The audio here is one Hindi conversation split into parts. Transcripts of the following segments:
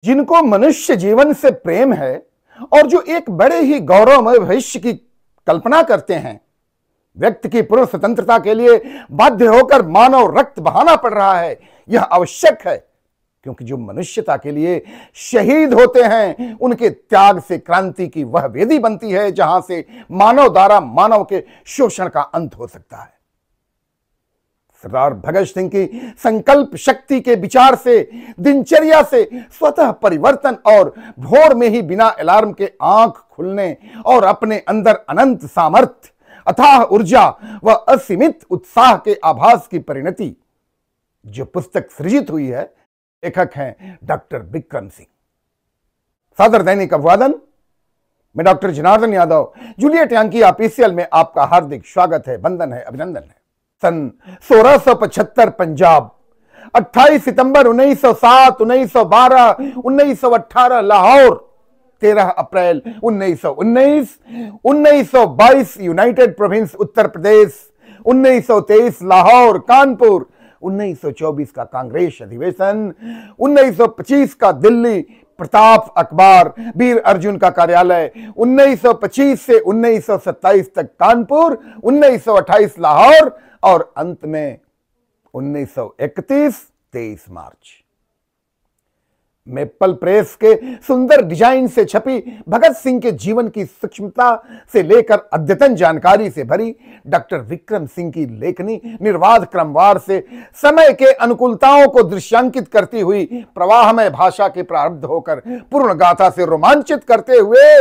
जिनको मनुष्य जीवन से प्रेम है और जो एक बड़े ही गौरवमय भविष्य की कल्पना करते हैं, व्यक्ति की पूर्ण स्वतंत्रता के लिए बाध्य होकर मानव रक्त बहाना पड़ रहा है। यह आवश्यक है, क्योंकि जो मनुष्यता के लिए शहीद होते हैं उनके त्याग से क्रांति की वह वेदी बनती है जहां से मानव द्वारा मानव के शोषण का अंत हो सकता है। सरदार भगत सिंह की संकल्प शक्ति के विचार से, दिनचर्या से स्वतः परिवर्तन और भोर में ही बिना अलार्म के आंख खुलने और अपने अंदर अनंत सामर्थ्य, अथाह ऊर्जा व असीमित उत्साह के आभास की परिणति जो पुस्तक सृजित हुई है, लेखक हैं डॉक्टर विक्रम सिंह। सादर दैनिक अभिवादन। मैं डॉक्टर जनार्दन यादव, जूलियट याकी ऑफिशियल में आपका हार्दिक स्वागत है, वंदन है, अभिनंदन है। सन 1675 पंजाब, 28 सितंबर 1907, 1912, 1918 लाहौर, 13 अप्रैल 1919, 1922 यूनाइटेड प्रोविंस उत्तर प्रदेश, 1923 लाहौर, कानपुर, 1924 का कांग्रेस अधिवेशन, 1925 का दिल्ली प्रताप अखबार वीर अर्जुन का कार्यालय, 1925 से 1927 तक कानपुर, 1928 लाहौर और अंत में 1931 23 मार्च। मेपल प्रेस के सुंदर डिजाइन से छपी भगत सिंह के जीवन की सूक्ष्मता से लेकर अद्यतन जानकारी से भरी डॉक्टर विक्रम सिंह की लेखनी निर्वाध क्रमवार से समय के अनुकूलताओं को दृश्यांकित करती हुई प्रवाहमय भाषा के प्रारब्ध होकर पूर्ण गाथा से रोमांचित करते हुए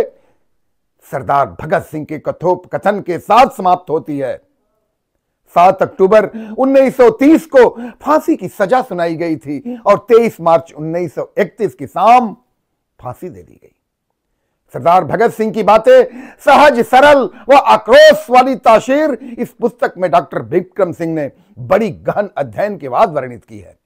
सरदार भगत सिंह के कथोपकथन के साथ समाप्त होती है। 7 अक्टूबर 1930 को फांसी की सजा सुनाई गई थी और 23 मार्च 1931 की शाम फांसी दे दी गई। सरदार भगत सिंह की बातें सहज, सरल व आक्रोश वाली तासीर इस पुस्तक में डॉक्टर विक्रम सिंह ने बड़ी गहन अध्ययन के बाद वर्णित की है।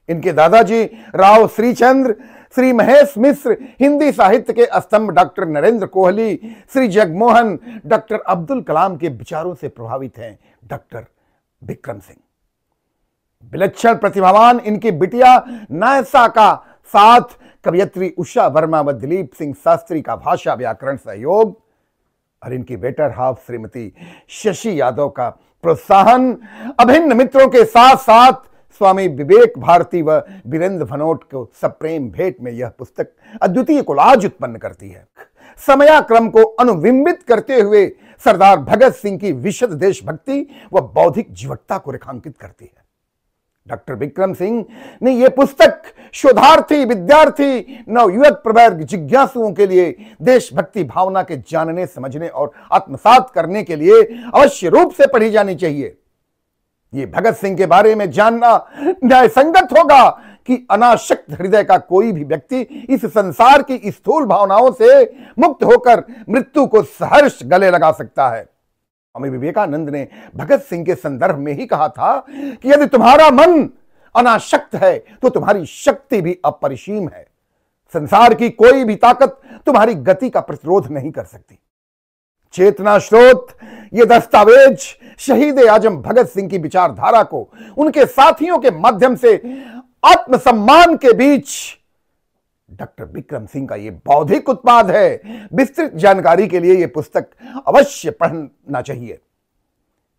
इनके दादाजी राव श्रीचंद्र, श्री महेश मिश्र, हिंदी साहित्य के स्तंभ डॉक्टर नरेंद्र कोहली, श्री जगमोहन, डॉक्टर अब्दुल कलाम के विचारों से प्रभावित हैं डॉक्टर विक्रम सिंह। विलक्षण प्रतिभावान इनकी बिटिया नायसा का साथ कवयित्री उषा वर्मा व दिलीप सिंह शास्त्री का भाषा व्याकरण सहयोग और इनकी बेटर हाफ श्रीमती शशि यादव का प्रोत्साहन, अभिन्न मित्रों के साथ साथ स्वामी विवेक भारती व वीरेंद्र भनोट को सप्रेम भेंट में यह पुस्तक अद्वितीय कोलाज उत्पन्न करती है। समयाक्रम को अनुविंबित करते हुए सरदार भगत सिंह की विशद देशभक्ति व बौद्धिक जीवटता को रेखांकित करती है। डॉक्टर विक्रम सिंह ने यह पुस्तक शोधार्थी, विद्यार्थी, नवयुवक प्रवर्ग, जिज्ञासुओं के लिए देशभक्ति भावना के जानने, समझने और आत्मसात करने के लिए अवश्य रूप से पढ़ी जानी चाहिए। ये भगत सिंह के बारे में जानना न्याय संगत होगा कि अनासक्त हृदय का कोई भी व्यक्ति इस संसार की स्थूल भावनाओं से मुक्त होकर मृत्यु को सहर्ष गले लगा सकता है। स्वामी विवेकानंद ने भगत सिंह के संदर्भ में ही कहा था कि यदि तुम्हारा मन अनासक्त है तो तुम्हारी शक्ति भी अपरिसीम है। संसार की कोई भी ताकत तुम्हारी गति का प्रतिरोध नहीं कर सकती। चेतना स्रोत ये दस्तावेज शहीद आजम भगत सिंह की विचारधारा को उनके साथियों के माध्यम से आत्मसम्मान के बीच डॉक्टर विक्रम सिंह का यह बौद्धिक उत्पाद है। विस्तृत जानकारी के लिए यह पुस्तक अवश्य पढ़ना चाहिए।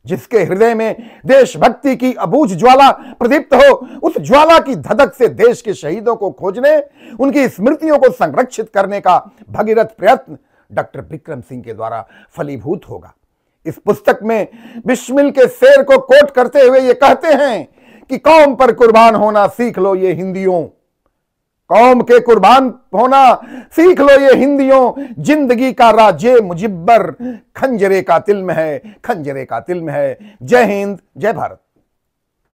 जिसके हृदय में देशभक्ति की अबूझ ज्वाला प्रदीप्त हो, उस ज्वाला की धधक से देश के शहीदों को खोजने, उनकी स्मृतियों को संरक्षित करने का भगीरथ प्रयत्न डॉक्टर विक्रम सिंह के द्वारा फलीभूत होगा। इस पुस्तक में बिस्मिल के शेर को कोट करते हुए ये कहते हैं कि कौम पर कुर्बान होना सीख लो ये हिंदियों, कौम के कुर्बान होना सीख लो ये हिंदियों, जिंदगी का राजे मुजिब्बर खंजरे का तिल में है, खंजरे का तिल में है। जय हिंद, जय भारत।